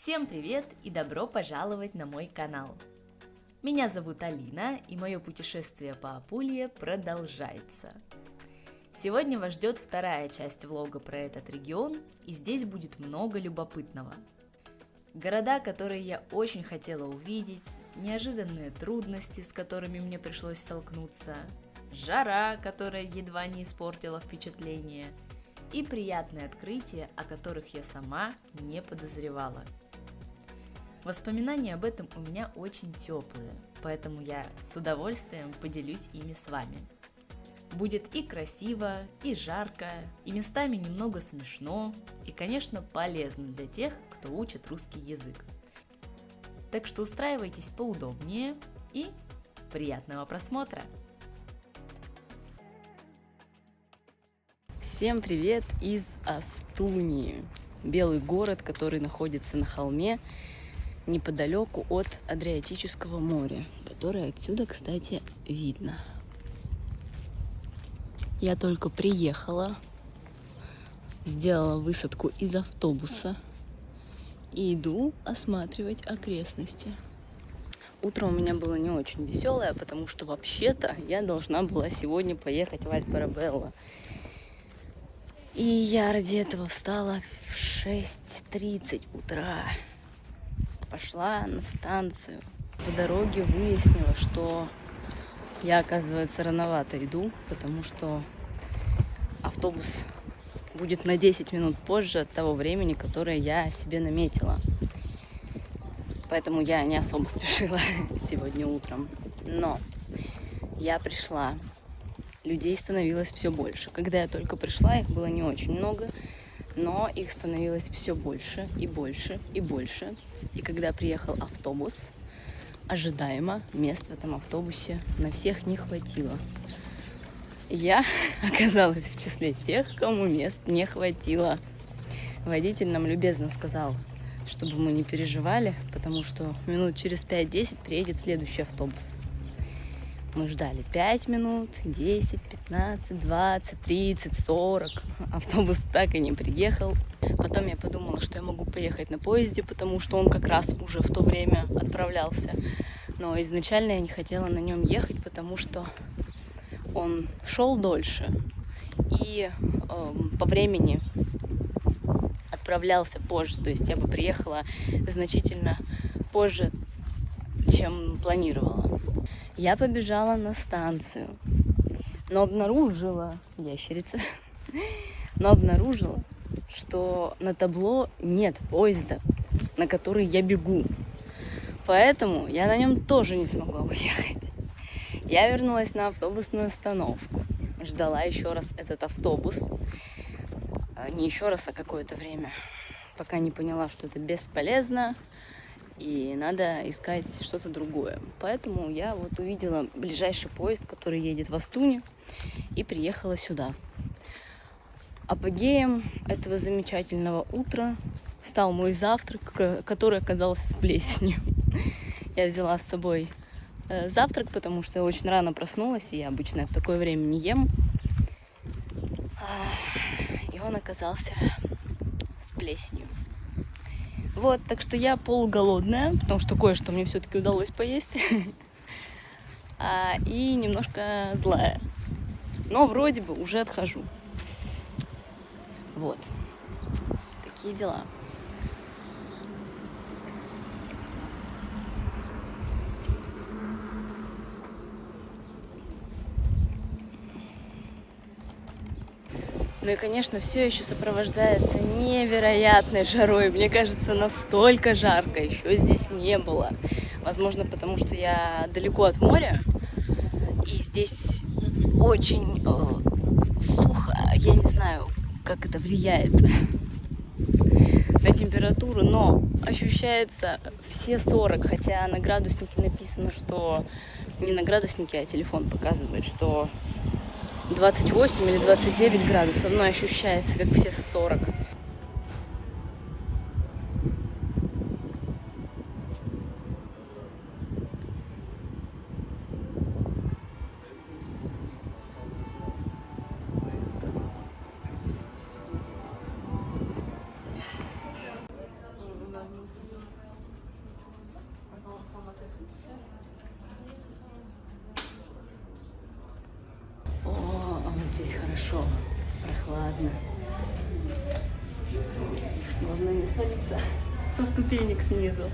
Всем привет и добро пожаловать на мой канал. Меня зовут Алина, и мое путешествие по Апулии продолжается. Сегодня вас ждет вторая часть влога про этот регион, и здесь будет много любопытного. Города, которые я очень хотела увидеть, неожиданные трудности, с которыми мне пришлось столкнуться, жара, которая едва не испортила впечатление, и приятные открытия, о которых я сама не подозревала. Воспоминания об этом у меня очень теплые, поэтому я с удовольствием поделюсь ими с вами. Будет и красиво, и жарко, и местами немного смешно, и, конечно, полезно для тех, кто учит русский язык. Так что устраивайтесь поудобнее и приятного просмотра! Всем привет из Астунии, белый город, который находится на холме неподалеку от Адриатического моря, которое отсюда, кстати, видно. Я только приехала, сделала высадку из автобуса и иду осматривать окрестности. Утро у меня было не очень веселое, потому что вообще-то я должна была сегодня поехать в Альпарабелло. И я ради этого встала в 6:30 утра. Пошла на станцию. По дороге выяснила, что я, оказывается, рановато иду, потому что автобус будет на 10 минут позже от того времени, которое я себе наметила. Поэтому я не особо спешила сегодня утром. Но я пришла. Людей становилось все больше. Когда я только пришла, их было не очень много, но их становилось все больше и больше и больше. И когда приехал автобус, ожидаемо мест в этом автобусе на всех не хватило. Я оказалась в числе тех, кому мест не хватило. Водитель нам любезно сказал, чтобы мы не переживали, потому что минут через 5-10 приедет следующий автобус. Мы ждали 5 минут, 10, 15, 20, 30, 40. Автобус так и не приехал. Потом я подумала, что я могу поехать на поезде, потому что он как раз уже в то время отправлялся. Но изначально я не хотела на нем ехать, потому что он шел дольше. И по времени отправлялся позже. То есть я бы приехала значительно позже, чем планировала. Я побежала на станцию, но обнаружила, что на табло нет поезда, на который я бегу. Поэтому я на нем тоже не смогла уехать. Я вернулась на автобусную остановку, ждала еще раз этот автобус. Не еще раз, а какое-то время, пока не поняла, что это бесполезно. И надо искать что-то другое. Поэтому я вот увидела ближайший поезд, который едет в Астуни, и приехала сюда. Апогеем этого замечательного утра стал мой завтрак, который оказался с плесенью. Я взяла с собой завтрак, потому что я очень рано проснулась, и я обычно в такое время не ем. И он оказался с плесенью. Вот, так что я полуголодная, потому что кое-что мне все-таки удалось поесть. И немножко злая. Но вроде бы уже отхожу. Вот. Такие дела. Ну и, конечно, все еще сопровождается невероятной жарой. Мне кажется, настолько жарко еще здесь не было. Возможно, потому что я далеко от моря, и здесь очень сухо. Я не знаю, как это влияет на температуру, но ощущается все 40, хотя на градуснике написано, что не на градуснике, а телефон показывает, что 28 или 29 градусов, но ощущается, как все 40. здесь хорошо, прохладно. Главное не свалиться со ступенек снизу.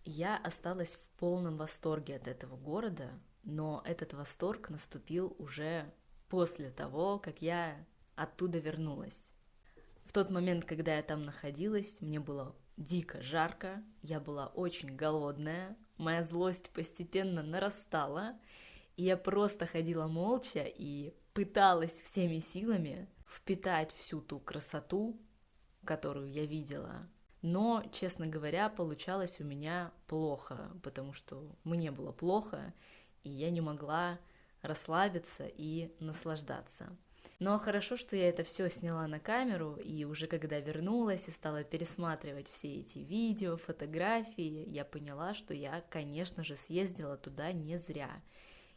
Я осталась в полном восторге от этого города, но этот восторг наступил уже после того, как я оттуда вернулась. В тот момент, когда я там находилась, мне было дико жарко, я была очень голодная, моя злость постепенно нарастала, и я просто ходила молча и пыталась всеми силами впитать всю ту красоту, которую я видела. Но, честно говоря, получалось у меня плохо, потому что мне было плохо, и я не могла расслабиться и наслаждаться. Но хорошо, что я это все сняла на камеру, и уже когда вернулась и стала пересматривать все эти видео, фотографии, я поняла, что я, конечно же, съездила туда не зря.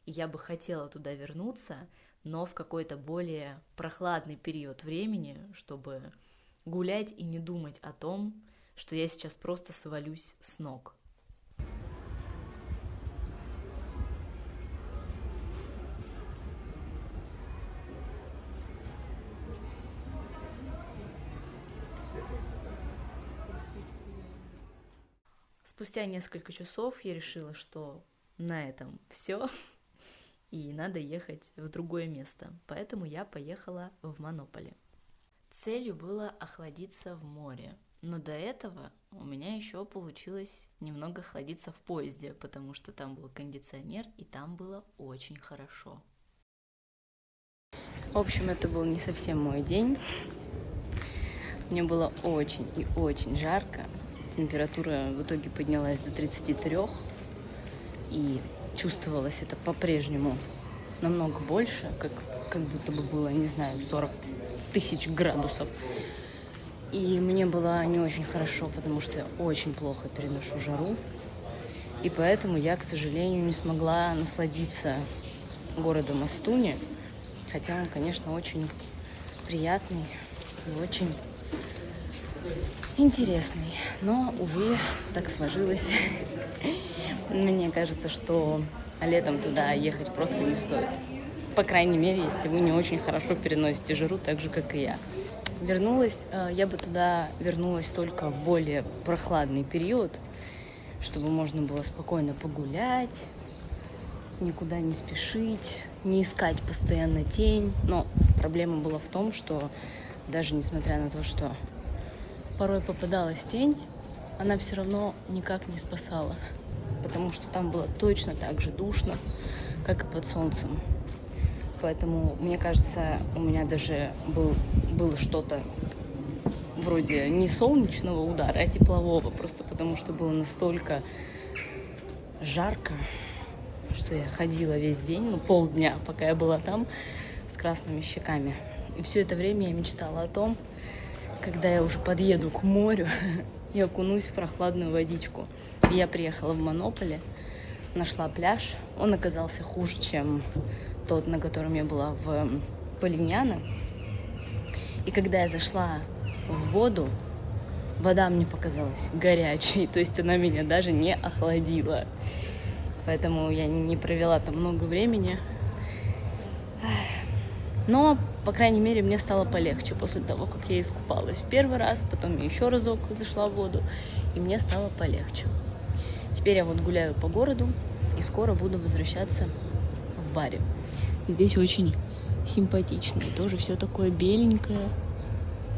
И я бы хотела туда вернуться, но в какой-то более прохладный период времени, чтобы гулять и не думать о том, что я сейчас просто свалюсь с ног. Спустя несколько часов я решила, что на этом все, и надо ехать в другое место, поэтому я поехала в Монополи. Целью было охладиться в море, но до этого у меня еще получилось немного охладиться в поезде, потому что там был кондиционер, и там было очень хорошо. В общем, это был не совсем мой день. Мне было очень и очень жарко. Температура в итоге поднялась до 33, и чувствовалось это по-прежнему намного больше, как будто бы было, не знаю, 40 тысяч градусов. И мне было не очень хорошо, потому что я очень плохо переношу жару. И поэтому я, к сожалению, не смогла насладиться городом Астуни. Хотя он, конечно, очень приятный и очень интересный. Но, увы, так сложилось. Мне кажется, что летом туда ехать просто не стоит. По крайней мере, если вы не очень хорошо переносите жару, так же, как и я. Я бы туда вернулась только в более прохладный период, чтобы можно было спокойно погулять, никуда не спешить, не искать постоянно тень. Но проблема была в том, что даже несмотря на то, что порой попадалась тень, она все равно никак не спасала, потому что там было точно так же душно, как и под солнцем. Поэтому, мне кажется, у меня даже было что-то вроде не солнечного удара, а теплового, просто потому что было настолько жарко, что я ходила весь день, полдня, пока я была там, с красными щеками. И все это время я мечтала о том, когда я уже подъеду к морю и окунусь в прохладную водичку. И я приехала в Монополи, нашла пляж. Он оказался хуже, чем тот, на котором я была в Полиняно. И когда я зашла в воду, вода мне показалась горячей, то есть она меня даже не охладила. Поэтому я не провела там много времени. Но, по крайней мере, мне стало полегче после того, как я искупалась в первый раз, потом я еще разок зашла в воду, и мне стало полегче. Теперь я вот гуляю по городу, и скоро буду возвращаться в баре. Здесь очень симпатично, и тоже все такое беленькое,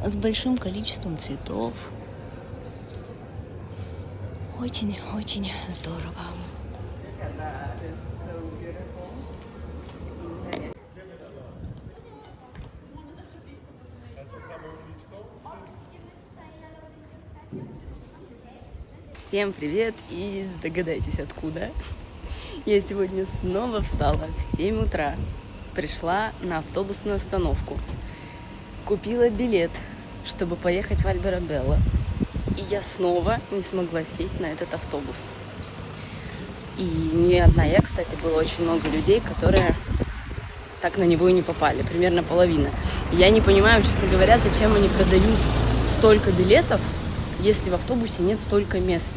с большим количеством цветов. Очень-очень здорово. Всем привет, и догадайтесь откуда. Я сегодня снова встала в 7 утра, пришла на автобусную остановку, купила билет, чтобы поехать в Альберабелло, и я снова не смогла сесть на этот автобус. И не одна я, кстати, было очень много людей, которые так на него и не попали, примерно половина. И я не понимаю, честно говоря, зачем они продают столько билетов, если в автобусе нет столько мест?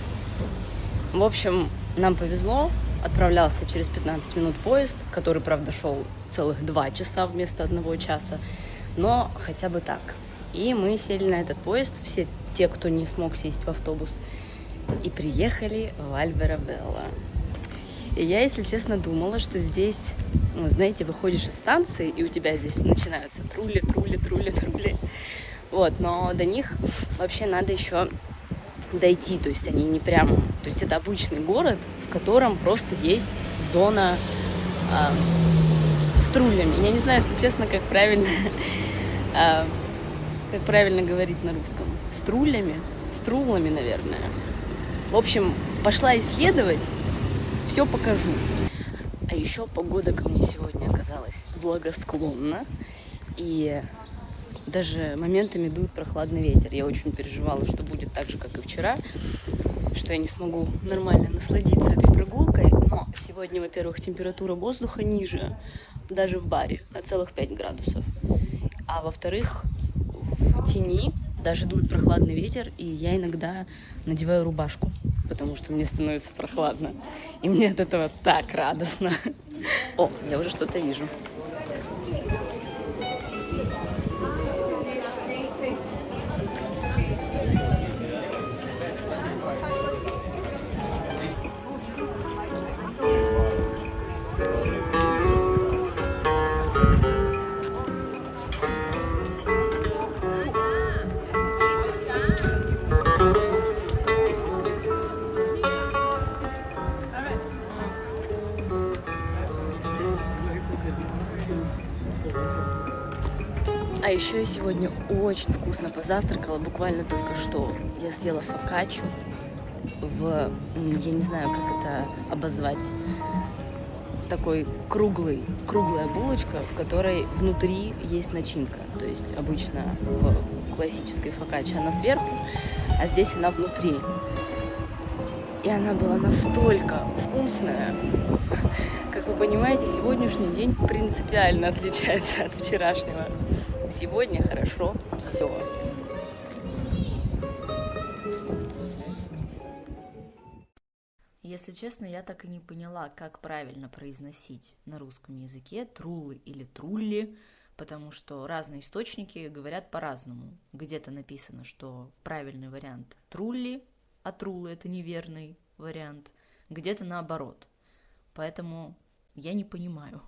В общем, нам повезло. Отправлялся через 15 минут поезд, который, правда, шел целых 2 часа вместо 1 часа, но хотя бы так. И мы сели на этот поезд, все те, кто не смог сесть в автобус, и приехали в Альберабелла. И я, если честно, думала, что здесь, ну, знаете, выходишь из станции, и у тебя здесь начинаются трули. Вот, но до них вообще надо еще дойти, то есть они не прям... То есть это обычный город, в котором просто есть зона с трулями. Я не знаю, если честно, как правильно говорить на русском. С трулями? С трулами, наверное. В общем, пошла исследовать, все покажу. А еще погода ко мне сегодня оказалась благосклонна. И даже моментами дует прохладный ветер. Я очень переживала, что будет так же, как и вчера, что я не смогу нормально насладиться этой прогулкой. Но сегодня, во-первых, температура воздуха ниже, даже в баре, на целых 5 градусов. А во-вторых, в тени даже дует прохладный ветер, и я иногда надеваю рубашку, потому что мне становится прохладно. И мне от этого так радостно. О, я уже что-то вижу. А еще я сегодня очень вкусно позавтракала, буквально только что. Я съела фокаччу я не знаю, как это обозвать, такой круглая булочка, в которой внутри есть начинка. То есть обычно в классической фокачче она сверху, а здесь она внутри. И она была настолько вкусная. Как вы понимаете, сегодняшний день принципиально отличается от вчерашнего. Сегодня хорошо все. Если честно, я так и не поняла, как правильно произносить на русском языке труллы или трулли, потому что разные источники говорят по-разному. Где-то написано, что правильный вариант трулли, а труллы это неверный вариант, где-то наоборот. Поэтому я не понимаю,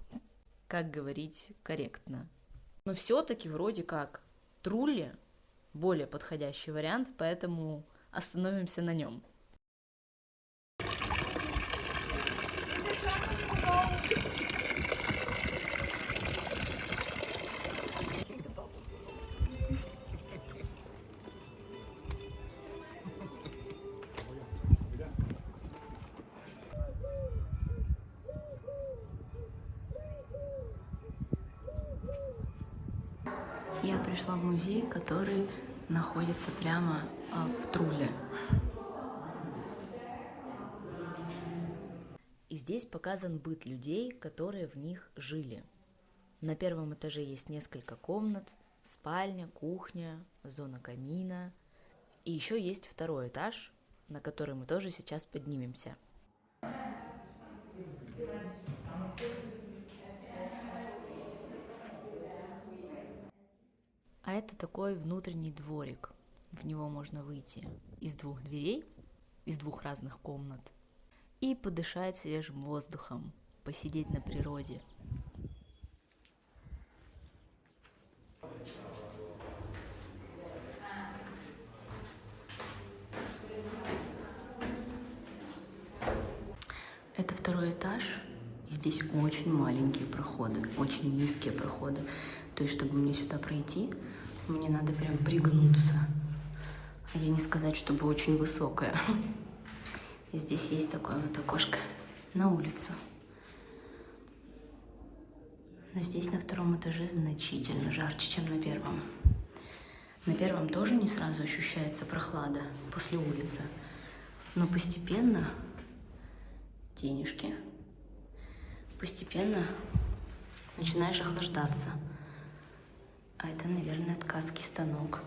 как говорить корректно. Но все-таки вроде как трулли более подходящий вариант, поэтому остановимся на нем. Я пришла в музей, который находится прямо в Труле. И здесь показан быт людей, которые в них жили. На первом этаже есть несколько комнат, спальня, кухня, зона камина. И еще есть второй этаж, на который мы тоже сейчас поднимемся. А это такой внутренний дворик. В него можно выйти из 2 дверей, из 2 разных комнат и подышать свежим воздухом, посидеть на природе. Это 2-й этаж, и здесь очень маленькие проходы, очень низкие проходы. То есть, чтобы мне сюда пройти, мне надо прям пригнуться. А я не сказать, чтобы очень высокая. И здесь есть такое вот окошко на улицу. Но здесь на 2-м этаже значительно жарче, чем на 1-м. На 1-м тоже не сразу ощущается прохлада после улицы. Но постепенно денежки, постепенно начинаешь охлаждаться. А это, наверное, ткацкий станок.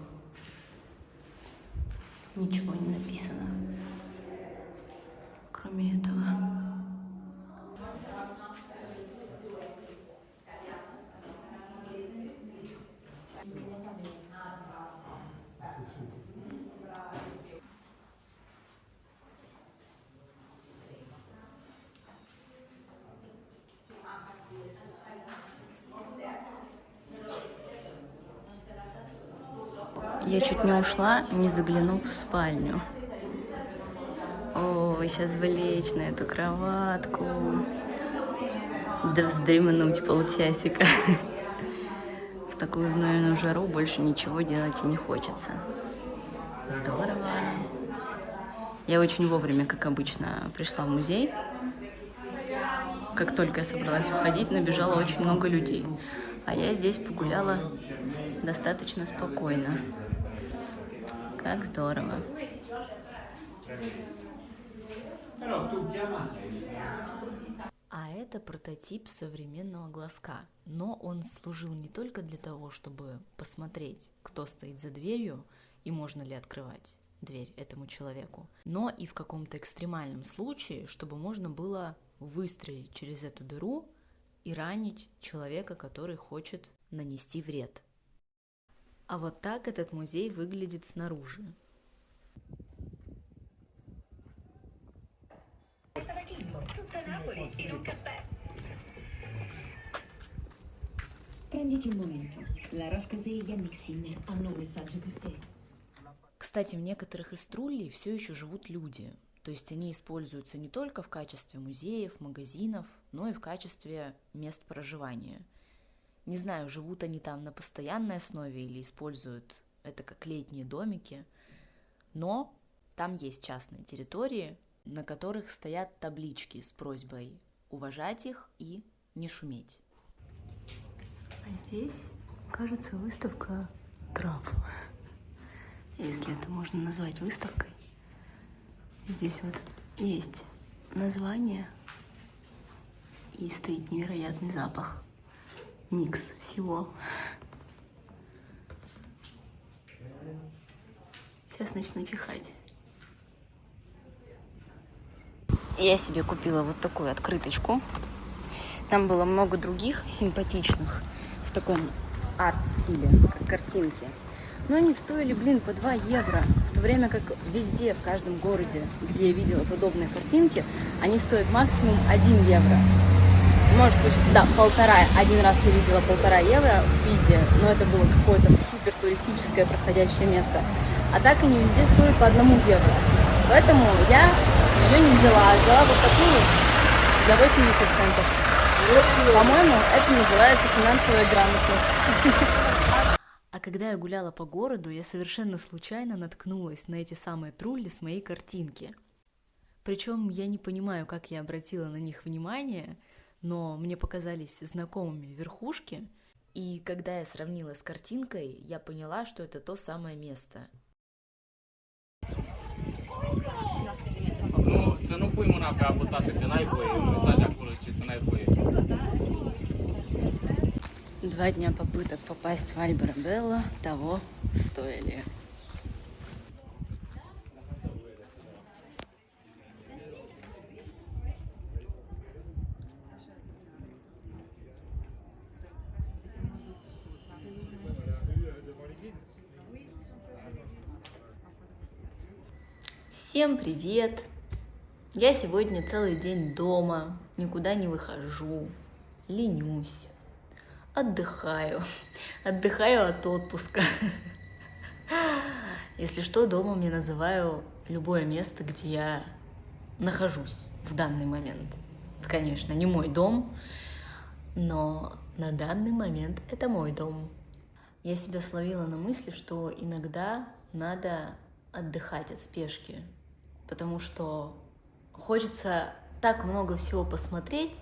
Ничего не написано, кроме этого. Я чуть не ушла, не заглянув в спальню. О, сейчас бы лечь на эту кроватку. Да вздремнуть полчасика. В такую знойную жару больше ничего делать и не хочется. Здорово. Я очень вовремя, как обычно, пришла в музей. Как только я собралась уходить, набежало очень много людей. А я здесь погуляла достаточно спокойно. Как здорово. А это прототип современного глазка, но он служил не только для того, чтобы посмотреть, кто стоит за дверью и можно ли открывать дверь этому человеку, но и в каком-то экстремальном случае, чтобы можно было выстрелить через эту дыру и ранить человека, который хочет нанести вред. А вот так этот музей выглядит снаружи. Prenditi un momento. La Roscase e Yannick Sinner hanno un messaggio per te. Кстати, в некоторых из труллей все еще живут люди, то есть они используются не только в качестве музеев, магазинов, но и в качестве мест проживания. Не знаю, живут они там на постоянной основе или используют это как летние домики, но там есть частные территории, на которых стоят таблички с просьбой уважать их и не шуметь. А здесь, кажется, выставка трав, если это можно назвать выставкой. Здесь вот есть название и стоит невероятный запах. Микс всего. Сейчас начну чихать. Я себе купила вот такую открыточку. Там было много других симпатичных в таком арт-стиле, как картинки. Но они стоили, по 2 евро. В то время как везде, в каждом городе, где я видела подобные картинки, они стоят максимум 1 евро. Может быть, да, 1,5. Один раз я видела 1,5 евро в Пизе, но это было какое-то супер туристическое проходящее место. А так они везде стоят по 1 евро. Поэтому я ее не взяла, а взяла вот такую за 80 центов. По-моему, это называется финансовая грамотность. А когда я гуляла по городу, я совершенно случайно наткнулась на эти самые трулли с моей картинки. Причем я не понимаю, как я обратила на них внимание, но мне показались знакомыми верхушки, и когда я sравнила с kартинкой, я поняла, что это то самое место. Să nu pui mâna pe abutate, că n-ai voie, e un mesaj acolo, ce să n-ai voie. 2 дня попыток попасть в Альбера Белла того стоили. Всем привет! Я сегодня целый день дома, никуда не выхожу, ленюсь, отдыхаю от отпуска. Если что, домом я называю любое место, где я нахожусь в данный момент. Это, конечно, не мой дом, но на данный момент это мой дом. Я себя словила на мысли, что иногда надо отдыхать от спешки, потому что хочется так много всего посмотреть.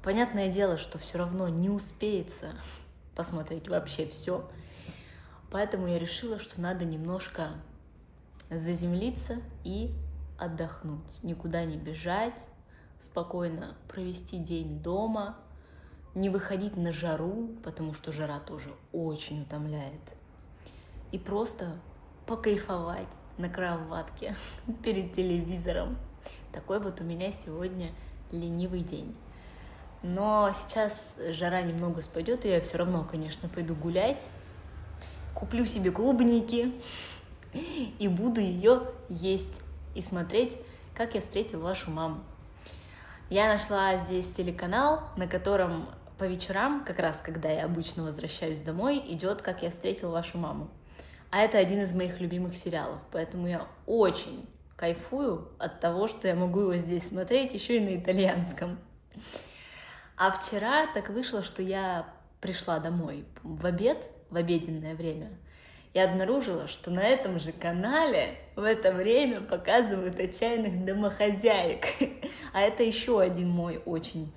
Понятное дело, что все равно не успеется посмотреть вообще все. Поэтому я решила, что надо немножко заземлиться и отдохнуть. Никуда не бежать, спокойно провести день дома, не выходить на жару, потому что жара тоже очень утомляет. И просто покайфовать на кроватке перед телевизором. Такой вот у меня сегодня ленивый день. Но сейчас жара немного спадет, и я все равно, конечно, пойду гулять. Куплю себе клубники и буду ее есть и смотреть, как я встретил вашу маму. Я нашла здесь телеканал, на котором по вечерам, как раз когда я обычно возвращаюсь домой, идет «Как я встретил вашу маму». А это один из моих любимых сериалов, поэтому я очень кайфую от того, что я могу его здесь смотреть еще и на итальянском. А вчера так вышло, что я пришла домой в обеденное время, и обнаружила, что на этом же канале в это время показывают «Отчаянных домохозяек». А это еще один мой очень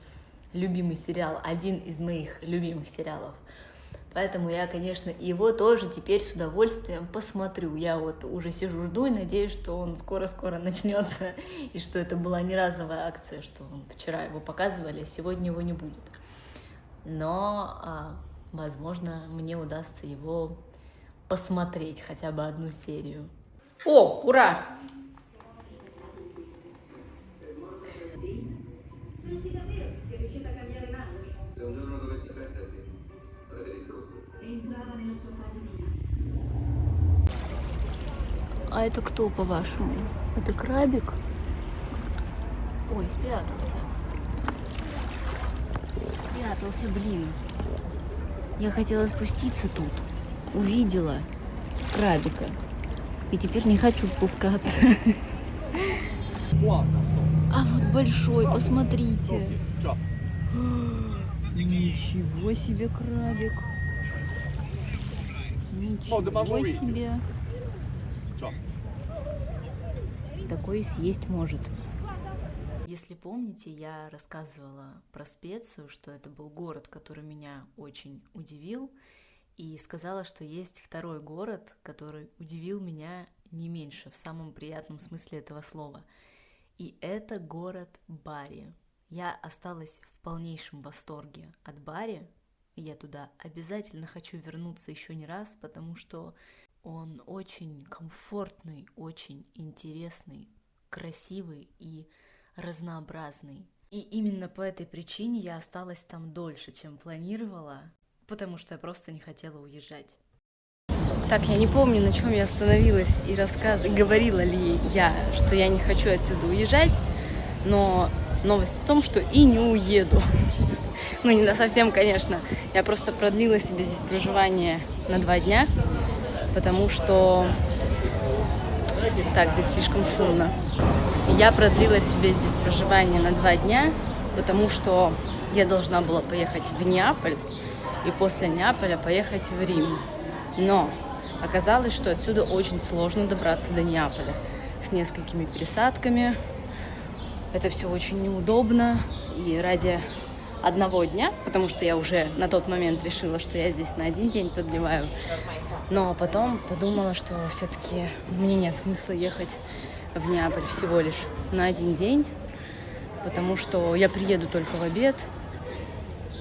любимый сериал, один из моих любимых сериалов. Поэтому я, конечно, его тоже теперь с удовольствием посмотрю. Я вот уже сижу, жду и надеюсь, что он скоро-скоро начнется, и что это была не разовая акция, что вчера его показывали, а сегодня его не будет. Но, возможно, мне удастся его посмотреть хотя бы одну серию. О, ура! А это кто, по-вашему? Это крабик? Ой, спрятался. Спрятался, блин. Я хотела спуститься тут. Увидела крабика. И теперь не хочу спускаться. А вот большой, посмотрите. Ничего себе крабик. Ничего себе. Такой съесть может. Если помните, я рассказывала про Специю, что это был город, который меня очень удивил, и сказала, что есть второй город, который удивил меня не меньше, в самом приятном смысле этого слова. И это город Бари. Я осталась в полнейшем восторге от Бари, и я туда обязательно хочу вернуться еще не раз, потому что он очень комфортный, очень интересный, красивый и разнообразный. И именно по этой причине я осталась там дольше, чем планировала, потому что я просто не хотела уезжать. Так, я не помню, на чем я остановилась и говорила ли я, что я не хочу отсюда уезжать, но новость в том, что и не уеду. Ну, не совсем, конечно. Я просто продлила себе здесь проживание на 2 дня, потому что так, здесь слишком шумно. Я продлила себе здесь проживание на 2 дня, потому что я должна была поехать в Неаполь и после Неаполя поехать в Рим. Но оказалось, что отсюда очень сложно добраться до Неаполя с несколькими пересадками. Это все очень неудобно, и ради 1 дня, потому что я уже на тот момент решила, что я здесь на 1 день продлеваю, но потом подумала, что все-таки мне нет смысла ехать в Неаполь всего лишь на 1 день, потому что я приеду только в обед,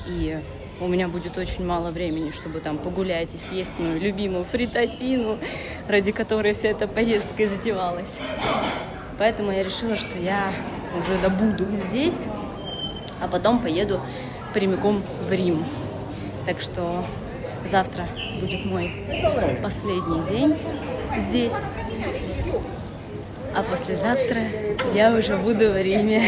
и у меня будет очень мало времени, чтобы там погулять и съесть мою любимую фритатину, ради которой вся эта поездка и затевалась. Поэтому я решила, что я уже добуду здесь, а потом поеду прямиком в Рим. Так что завтра будет мой последний день здесь, а послезавтра я уже буду в Риме.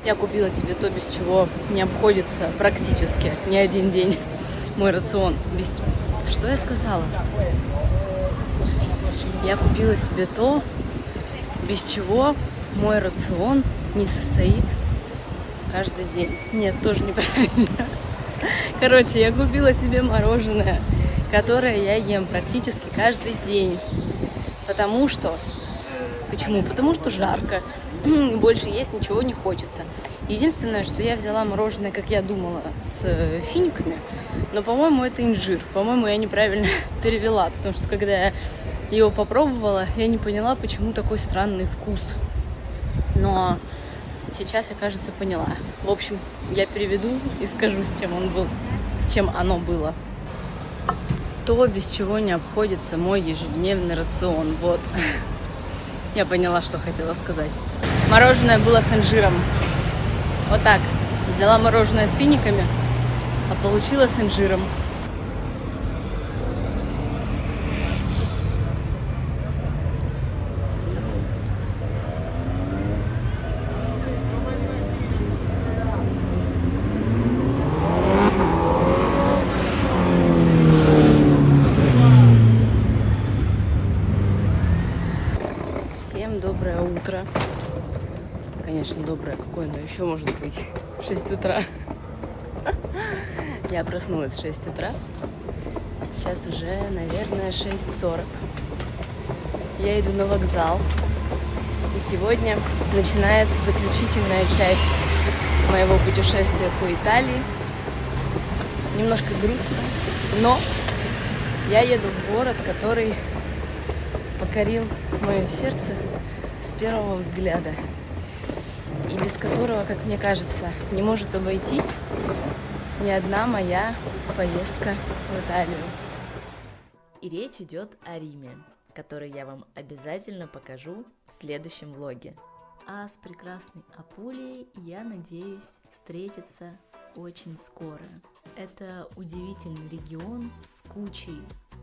Я купила себе то, без чего не обходится практически ни 1 день мой рацион. Что я сказала? Я купила себе то, без чего мой рацион не состоит каждый день. Нет, тоже неправильно. Короче, я купила себе мороженое, которое я ем практически каждый день. Потому что... Почему? Потому что жарко. Больше есть ничего не хочется. Единственное, что я взяла мороженое, как я думала, с финиками, но, по-моему, это инжир. По-моему, я неправильно перевела, потому что, когда я его попробовала, я не поняла, почему такой странный вкус. Но сейчас я, кажется, поняла. В общем, я переведу и скажу, с чем он был, с чем оно было. то, без чего не обходится мой ежедневный рацион. Вот. Я поняла, что хотела сказать. Мороженое было с инжиром. Вот так. Взяла мороженое с финиками, а получила с инжиром. Всем доброе утро. Конечно, доброе какое, но еще может быть 6 утра. Я проснулась в 6 утра. Сейчас уже, наверное, 6:40. Я иду на вокзал. И сегодня начинается заключительная часть моего путешествия по Италии. Немножко грустно, но я еду в город, который покорил мое сердце с первого взгляда. И без которого, как мне кажется, не может обойтись ни одна моя поездка в Италию. И речь идет о Риме, который я вам обязательно покажу в следующем влоге. А с прекрасной Апулией я надеюсь встретиться очень скоро. Это удивительный регион с кучей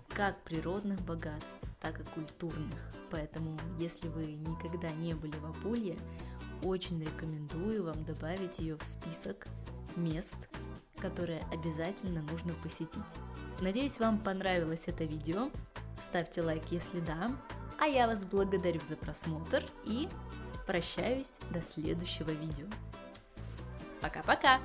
как природных богатств, так и культурных. Поэтому, если вы никогда не были в Апулии, очень рекомендую вам добавить ее в список мест, которые обязательно нужно посетить. Надеюсь, вам понравилось это видео. Ставьте лайк, если да. А я вас благодарю за просмотр и прощаюсь до следующего видео. Пока-пока!